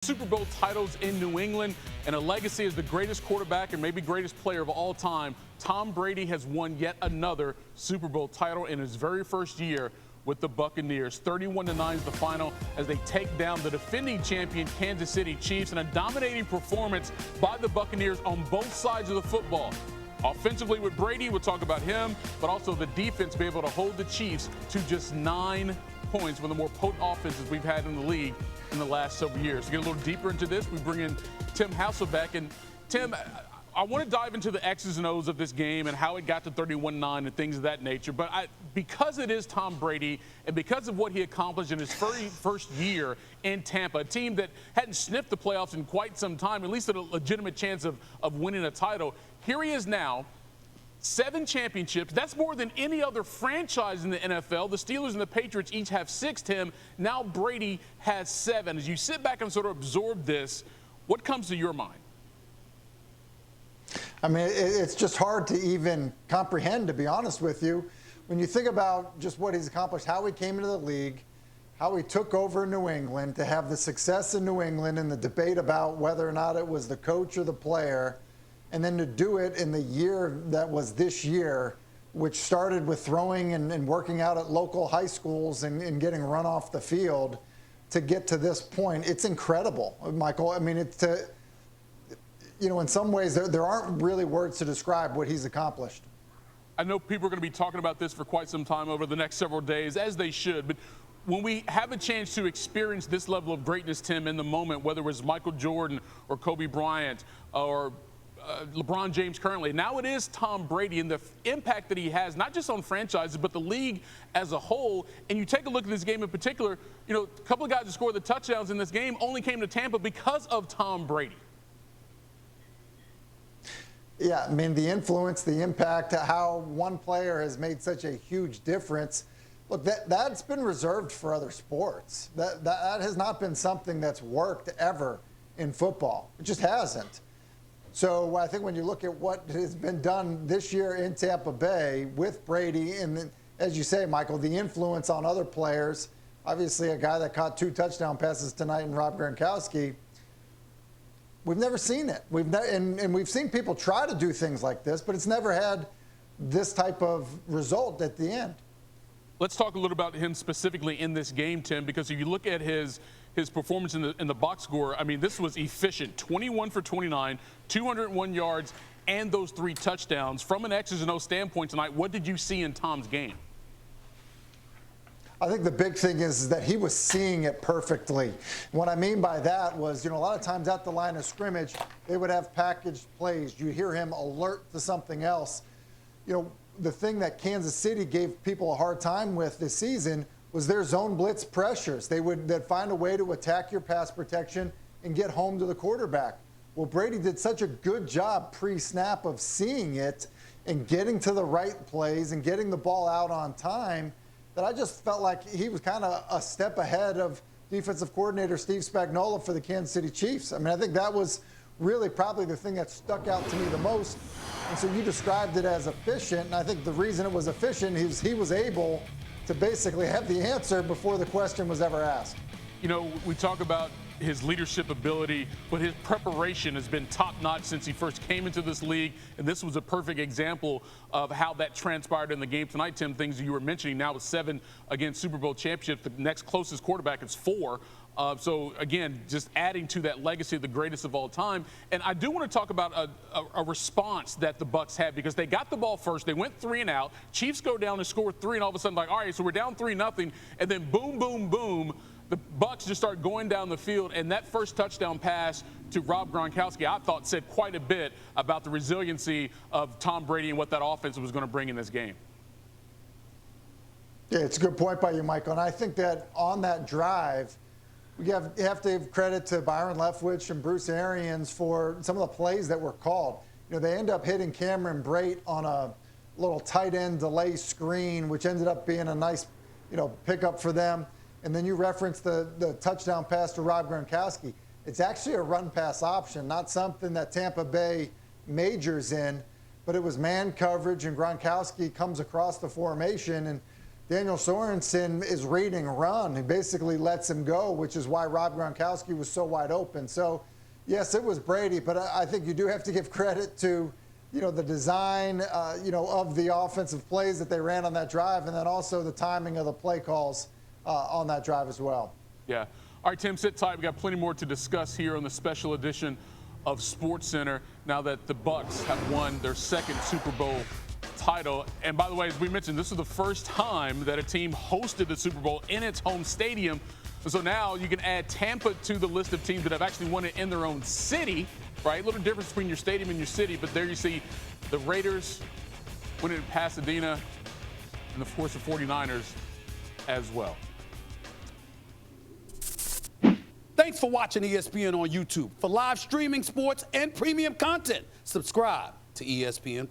Super Bowl titles in New England and a legacy as the greatest quarterback and maybe greatest player of all time. Tom Brady has won yet another Super Bowl title in his very first year with the Buccaneers. 31-9 is the final as they take down the defending champion Kansas City Chiefs in a dominating performance by the Buccaneers on both sides of the football. Offensively with Brady, we'll talk about him, but also the defense be able to hold the Chiefs to just 9 points, one of the more potent offenses we've had in the league in the last several years. To get a little deeper into this, we bring in Tim Hasselbeck. And Tim, I want to dive into the X's and O's of this game and how it got to 31-9 and things of that nature. But because it is Tom Brady and because of what he accomplished in his very first year in Tampa, a team that hadn't sniffed the playoffs in quite some time, at least a legitimate chance of winning a title, here he is now. 7 championships. That's more than any other franchise in the NFL. The Steelers and the Patriots each have 6, Tim. Now Brady has 7. As you sit back and sort of absorb this, what comes to your mind? I mean, it's just hard to even comprehend, to be honest with you. When you think about just what he's accomplished, how he came into the league, how he took over New England, to have the success in New England and the debate about whether or not it was the coach or the player, and then to do it in the year that was this year, which started with throwing and working out at local high schools and getting run off the field to get to this point. It's incredible, Michael. I mean, in some ways, there aren't really words to describe what he's accomplished. I know people are going to be talking about this for quite some time over the next several days, as they should. But when we have a chance to experience this level of greatness, Tim, in the moment, whether it was Michael Jordan or Kobe Bryant or LeBron James currently. Now it is Tom Brady and the impact that he has, not just on franchises, but the league as a whole. And you take a look at this game in particular, a couple of guys who scored the touchdowns in this game only came to Tampa because of Tom Brady. Yeah, I mean, the influence, the impact, how one player has made such a huge difference. Look, that's been reserved for other sports. That has not been something that's worked ever in football. It just hasn't. So I think when you look at what has been done this year in Tampa Bay with Brady, and as you say, Michael, the influence on other players, obviously a guy that caught 2 touchdown passes tonight in Rob Gronkowski, we've never seen it. And we've seen people try to do things like this, but it's never had this type of result at the end. Let's talk a little about him specifically in this game, Tim, because if you look at his performance in the box score, I mean, this was efficient. 21 for 29, 201 yards, and those 3 touchdowns. From an X's and O standpoint tonight, what did you see in Tom's game? I think the big thing is that he was seeing it perfectly. What I mean by that was, a lot of times at the line of scrimmage, they would have packaged plays. You hear him alert to something else. The thing that Kansas City gave people a hard time with this season was their zone blitz pressures. They'd find a way to attack your pass protection and get home to the quarterback. Well, Brady did such a good job pre-snap of seeing it and getting to the right plays and getting the ball out on time that I just felt like he was kind of a step ahead of defensive coordinator Steve Spagnuolo for the Kansas City Chiefs. I mean, I think that was really probably the thing that stuck out to me the most. And so you described it as efficient, and I think the reason it was efficient is he was able to basically have the answer before the question was ever asked. We talk about his leadership ability, but his preparation has been top-notch since he first came into this league, and this was a perfect example of how that transpired in the game tonight, Tim. Things you were mentioning now with 7 against Super Bowl championships. The next closest quarterback is 4. So, again, just adding to that legacy of the greatest of all time. And I do want to talk about a response that the Bucs had because they got the ball first. They went 3 and out. Chiefs go down and score 3, and all of a sudden, all right, so we're down 3-0. And then boom, boom, boom, the Bucs just start going down the field. And that first touchdown pass to Rob Gronkowski, I thought, said quite a bit about the resiliency of Tom Brady and what that offense was going to bring in this game. Yeah, it's a good point by you, Michael. And I think that on that drive, you have to give credit to Byron Leftwich and Bruce Arians for some of the plays that were called. They end up hitting Cameron Brate on a little tight end delay screen, which ended up being a nice, pickup for them. And then you referenced the touchdown pass to Rob Gronkowski. It's actually a run pass option, not something that Tampa Bay majors in, but it was man coverage, and Gronkowski comes across the formation. And Daniel Sorensen is reading run. He basically lets him go, which is why Rob Gronkowski was so wide open. So, yes, it was Brady, but I think you do have to give credit to, the design, of the offensive plays that they ran on that drive, and then also the timing of the play calls on that drive as well. Yeah. All right, Tim, sit tight. We got plenty more to discuss here on the special edition of SportsCenter now that the Bucs have won their second Super Bowl title. And by the way, as we mentioned, this is the first time that a team hosted the Super Bowl in its home stadium. So now you can add Tampa to the list of teams that have actually won it in their own city, right? A little difference between your stadium and your city, but there you see the Raiders winning in Pasadena and, of course, the 49ers as well. Thanks for watching ESPN on YouTube. For live streaming, sports, and premium content, subscribe to ESPN+.